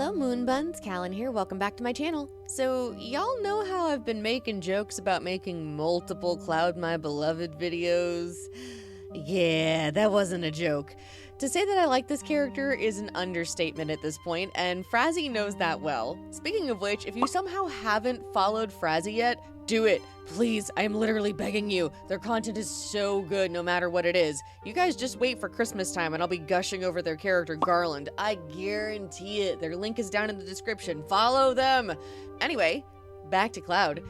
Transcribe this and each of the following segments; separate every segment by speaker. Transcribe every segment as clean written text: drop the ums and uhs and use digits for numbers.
Speaker 1: Hello Moonbuns, Callan here, welcome back to my channel. So, y'all know how I've been making jokes about making multiple Cloud My Beloved videos? Yeah, that wasn't a joke. To say that I like this character is an understatement at this point, and Frazzy knows that well. Speaking of which, if you somehow haven't followed Frazzy yet, do it. Please, I am literally begging you. Their content is so good no matter what it is. You guys just wait for Christmas time and I'll be gushing over their character Garland. I guarantee it. Their link is down in the description. Follow them! Anyway, back to Cloud.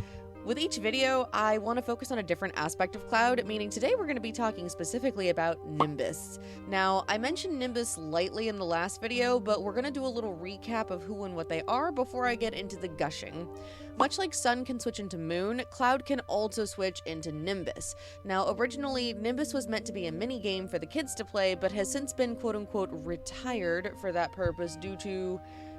Speaker 1: With each video, I want to focus on a different aspect of Cloud, meaning today we're going to be talking specifically about Nimbus. Now, I mentioned Nimbus lightly in the last video, but we're going to do a little recap of who and what they are before I get into the gushing. Much like Sun can switch into Moon, Cloud can also switch into Nimbus. Now, originally, Nimbus was meant to be a mini-game for the kids to play, but has since been quote-unquote retired for that purpose due to,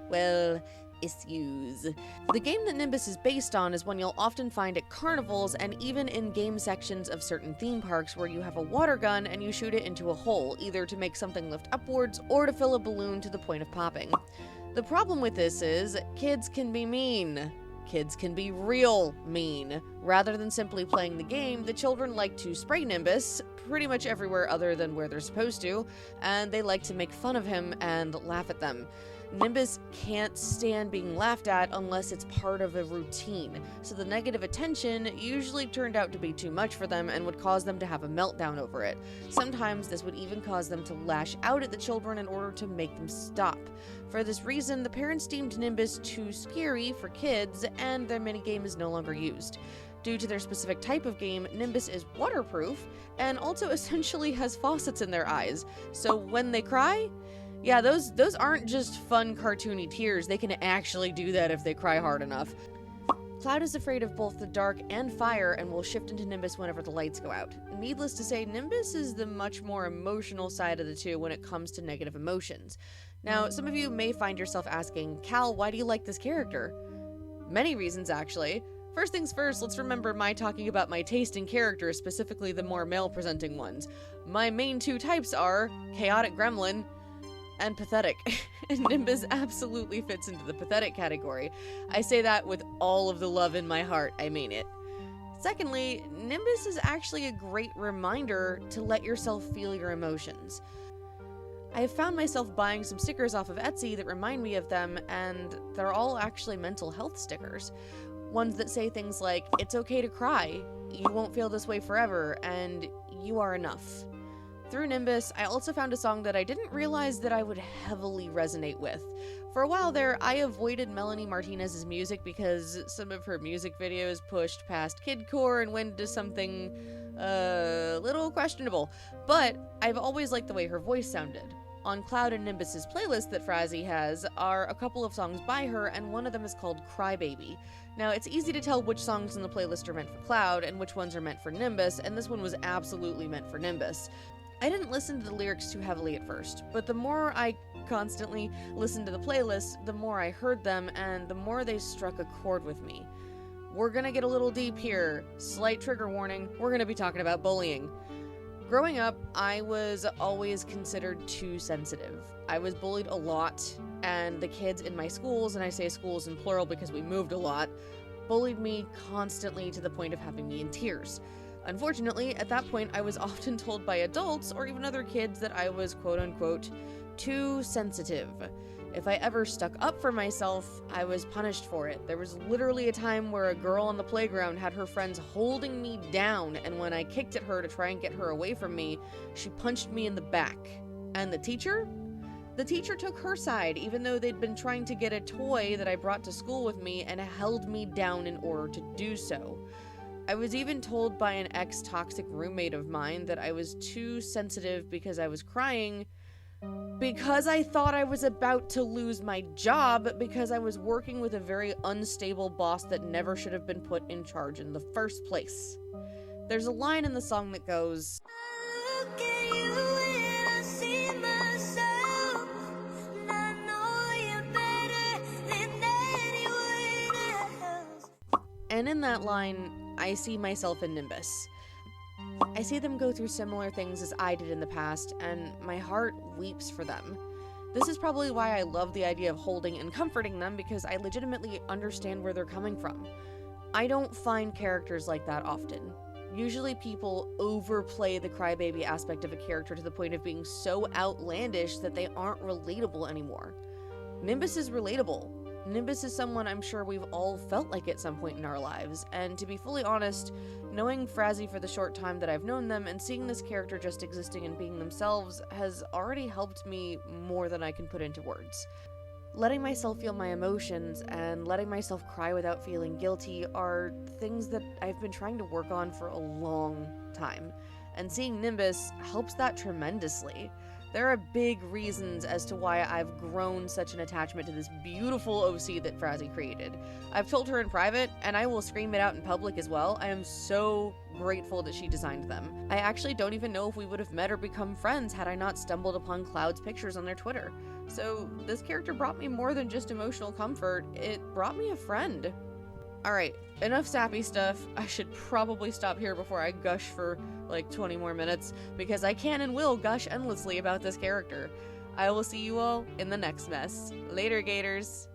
Speaker 1: well, issues. The game that Nimbus is based on is one you'll often find at carnivals and even in game sections of certain theme parks where you have a water gun and you shoot it into a hole, either to make something lift upwards or to fill a balloon to the point of popping. The problem with this is, kids can be mean. Kids can be real mean. Rather than simply playing the game, the children like to spray Nimbus pretty much everywhere other than where they're supposed to, and they like to make fun of him and laugh at them. Nimbus can't stand being laughed at unless it's part of a routine, so the negative attention usually turned out to be too much for them and would cause them to have a meltdown over it. Sometimes this would even cause them to lash out at the children in order to make them stop. For this reason, the parents deemed Nimbus too scary for kids, and their minigame is no longer used. Due to their specific type of game, Nimbus is waterproof, and also essentially has faucets in their eyes, so when they cry, yeah, those aren't just fun cartoony tears, they can actually do that if they cry hard enough. Cloud is afraid of both the dark and fire and will shift into Nimbus whenever the lights go out. Needless to say, Nimbus is the much more emotional side of the two when it comes to negative emotions. Now, some of you may find yourself asking, Cal, why do you like this character? Many reasons, actually. First things first, let's remember my talking about my taste in characters, specifically the more male-presenting ones. My main two types are Chaotic Gremlin and Pathetic, and Nimbus absolutely fits into the pathetic category. I say that with all of the love in my heart, I mean it. Secondly, Nimbus is actually a great reminder to let yourself feel your emotions. I have found myself buying some stickers off of Etsy that remind me of them, and they're all actually mental health stickers. Ones that say things like, it's okay to cry, you won't feel this way forever, and you are enough. Through Nimbus, I also found a song that I didn't realize that I would heavily resonate with. For a while there, I avoided Melanie Martinez's music because some of her music videos pushed past kidcore and went into something a little questionable, but I've always liked the way her voice sounded. On Cloud and Nimbus's playlist that Frazzy has are a couple of songs by her, and one of them is called Crybaby. Now, it's easy to tell which songs in the playlist are meant for Cloud and which ones are meant for Nimbus, and this one was absolutely meant for Nimbus. I didn't listen to the lyrics too heavily at first, but the more I constantly listened to the playlist, the more I heard them, and the more they struck a chord with me. We're gonna get a little deep here. Slight trigger warning, we're gonna be talking about bullying. Growing up, I was always considered too sensitive. I was bullied a lot, and the kids in my schools, and I say schools in plural because we moved a lot, bullied me constantly to the point of having me in tears. Unfortunately, at that point, I was often told by adults or even other kids that I was quote-unquote too sensitive. If I ever stuck up for myself, I was punished for it. There was literally a time where a girl on the playground had her friends holding me down, and when I kicked at her to try and get her away from me, she punched me in the back. And the teacher? The teacher took her side, even though they'd been trying to get a toy that I brought to school with me and held me down in order to do so. I was even told by an ex-toxic roommate of mine that I was too sensitive because I was crying because I thought I was about to lose my job because I was working with a very unstable boss that never should have been put in charge in the first place. There's a line in the song that goes, "Look at you and I see myself, and I know you're better than anyone else." And in that line, I see myself in Nimbus. I see them go through similar things as I did in the past, and my heart weeps for them. This is probably why I love the idea of holding and comforting them, because I legitimately understand where they're coming from. I don't find characters like that often. Usually people overplay the crybaby aspect of a character to the point of being so outlandish that they aren't relatable anymore. Nimbus is relatable. Nimbus is someone I'm sure we've all felt like at some point in our lives, and to be fully honest, knowing Frazzy for the short time that I've known them and seeing this character just existing and being themselves has already helped me more than I can put into words. Letting myself feel my emotions and letting myself cry without feeling guilty are things that I've been trying to work on for a long time, and seeing Nimbus helps that tremendously. There are big reasons as to why I've grown such an attachment to this beautiful OC that Frazzy created. I've told her in private, and I will scream it out in public as well. I am so grateful that she designed them. I actually don't even know if we would have met or become friends had I not stumbled upon Cloud's pictures on their Twitter. So this character brought me more than just emotional comfort, it brought me a friend. Alright, enough sappy stuff. I should probably stop here before I gush for like 20 more minutes, because I can and will gush endlessly about this character. I will see you all in the next mess. Later, Gators!